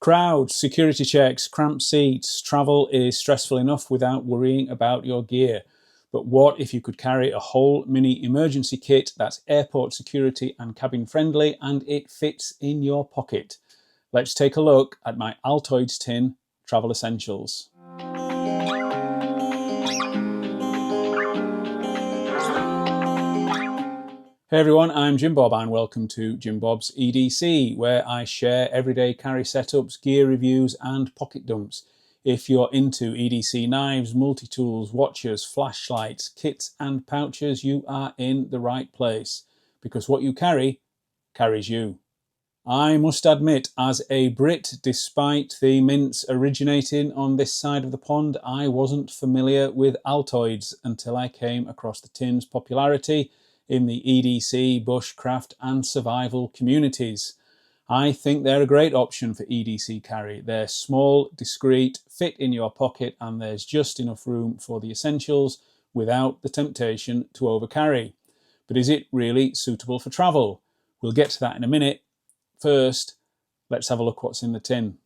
Crowds, security checks, cramped seats. Travel is stressful enough without worrying about your gear. But what if you could carry a whole mini emergency kit that's airport security and cabin friendly and it fits in your pocket? Let's take a look at my Altoids tin Travel Essentials. Hey everyone, I'm Jim Bob and welcome to Jim Bob's EDC, where I share everyday carry setups, gear reviews and pocket dumps. If you're into EDC knives, multi-tools, watches, flashlights, kits and pouches, you are in the right place, because what you carry carries you. I must admit, as a Brit, despite the mints originating on this side of the pond, I wasn't familiar with Altoids until I came across the tin's popularity in the EDC, bushcraft and survival communities. I think they're a great option for EDC carry. They're small, discreet, fit in your pocket, and there's just enough room for the essentials without the temptation to overcarry. But is it really suitable for travel? We'll get to that in a minute. First, let's have a look what's in the tin.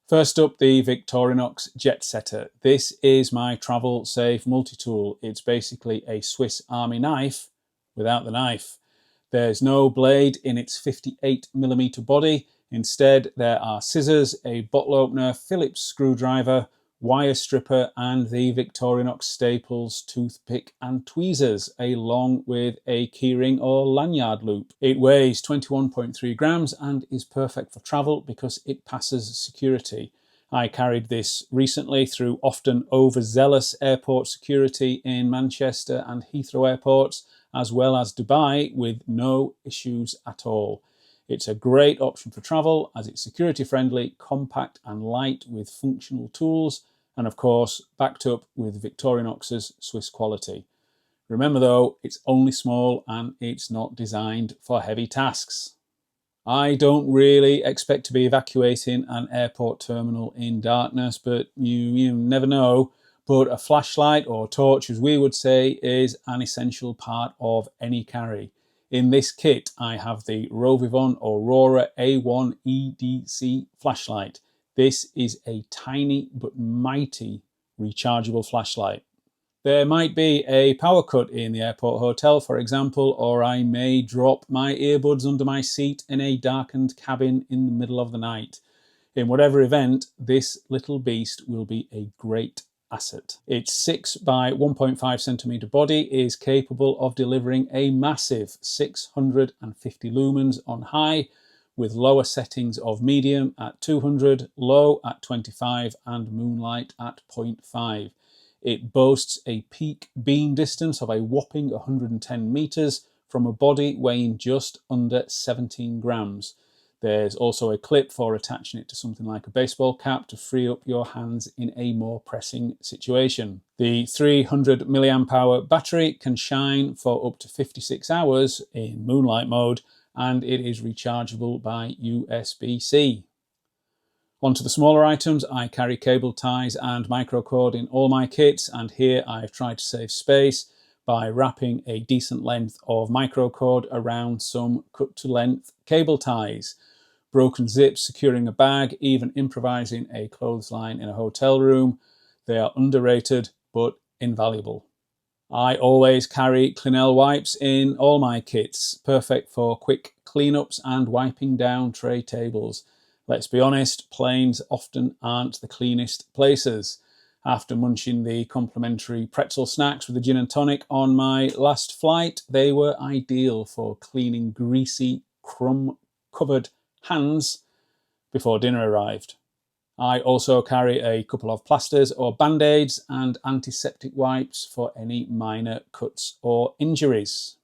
First up, the Victorinox Jetsetter. This is my travel safe multi-tool. It's basically a Swiss Army knife without the knife. There's no blade in its 58mm body. Instead, there are scissors, a bottle opener, Phillips screwdriver, wire stripper, and the Victorinox staples, toothpick and tweezers, along with a keyring or lanyard loop. It weighs 21.3 grams and is perfect for travel because it passes security. I carried this recently through often overzealous airport security in Manchester and Heathrow airports, as well as Dubai, with no issues at all. It's a great option for travel as it's security friendly, compact and light with functional tools, and of course backed up with Victorinox's Swiss quality. Remember though, it's only small and it's not designed for heavy tasks. I don't really expect to be evacuating an airport terminal in darkness, but you never know. But a flashlight or torch, as we would say, is an essential part of any carry. In this kit, I have the RovyVon Aurora A1 EDC Flashlight. This is a tiny but mighty rechargeable flashlight. There might be a power cut in the airport hotel, for example, or I may drop my earbuds under my seat in a darkened cabin in the middle of the night. In whatever event, this little beast will be a great asset. Its 6 by 1.5 centimeter body is capable of delivering a massive 650 lumens on high, with lower settings of medium at 200, low at 25 and moonlight at 0.5. It boasts a peak beam distance of a whopping 110 meters from a body weighing just under 17 grams. There's also a clip for attaching it to something like a baseball cap to free up your hands in a more pressing situation. The 300 mAh battery can shine for up to 56 hours in moonlight mode, and it is rechargeable by USB-C. Onto the smaller items, I carry cable ties and microcord in all my kits, and here I've tried to save space by wrapping a decent length of microcord around some cut-to-length cable ties. Broken zips securing a bag, even improvising a clothesline in a hotel room. They are underrated but invaluable. I always carry Clinell wipes in all my kits, perfect for quick cleanups and wiping down tray tables. Let's be honest, planes often aren't the cleanest places. After munching the complimentary pretzel snacks with a gin and tonic on my last flight, they were ideal for cleaning greasy, crumb-covered hands before dinner arrived. I also carry a couple of plasters or band-aids and antiseptic wipes for any minor cuts or injuries.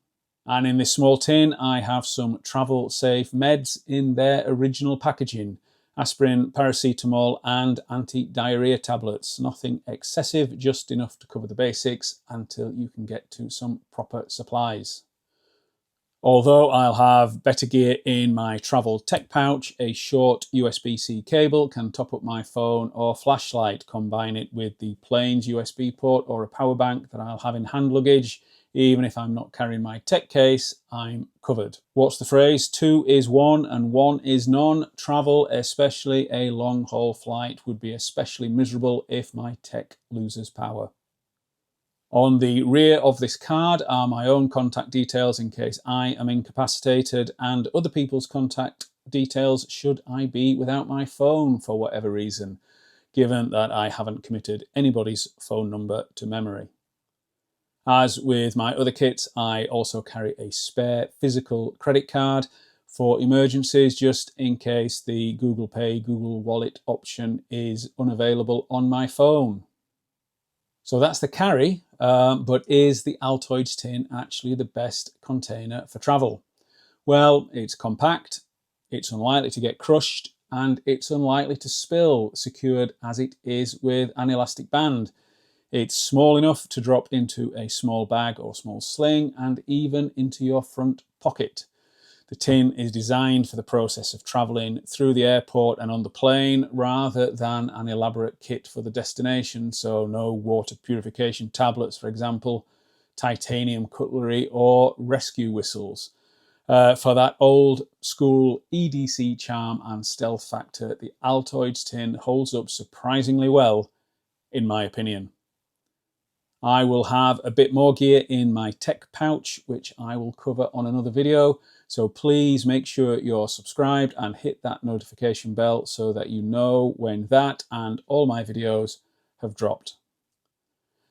And in this small tin, I have some travel-safe meds in their original packaging. Aspirin, paracetamol and anti-diarrhea tablets. Nothing excessive, just enough to cover the basics until you can get to some proper supplies. Although I'll have better gear in my travel tech pouch, a short USB-C cable can top up my phone or flashlight. Combine it with the plane's USB port or a power bank that I'll have in hand luggage. Even if I'm not carrying my tech case, I'm covered. What's the phrase? 2 is 1 and 1 is none. Travel, especially a long haul flight, would be especially miserable if my tech loses power. On the rear of this card are my own contact details in case I am incapacitated, and other people's contact details should I be without my phone for whatever reason, given that I haven't committed anybody's phone number to memory. As with my other kits, I also carry a spare physical credit card for emergencies, just in case the Google Pay, Google Wallet option is unavailable on my phone. So that's the carry, but is the Altoids tin actually the best container for travel? Well, it's compact, it's unlikely to get crushed, and it's unlikely to spill, secured as it is with an elastic band. It's small enough to drop into a small bag or small sling, and even into your front pocket. The tin is designed for the process of travelling through the airport and on the plane, rather than an elaborate kit for the destination, so no water purification tablets, for example, titanium cutlery or rescue whistles. For that old school EDC charm and stealth factor, the Altoids tin holds up surprisingly well, in my opinion. I will have a bit more gear in my tech pouch, which I will cover on another video. So please make sure you're subscribed and hit that notification bell so that you know when that and all my videos have dropped.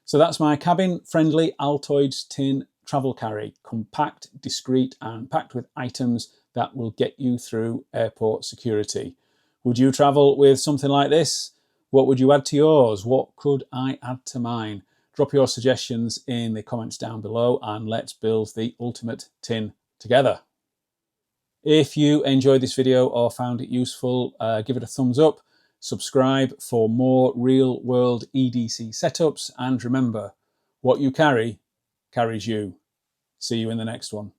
So that's my cabin-friendly Altoids tin travel carry, compact, discreet, and packed with items that will get you through airport security. Would you travel with something like this? What would you add to yours? What could I add to mine? Drop your suggestions in the comments down below and let's build the ultimate tin together. If you enjoyed this video or found it useful, give it a thumbs up, subscribe for more real-world EDC setups, and remember, what you carry carries you. See you in the next one.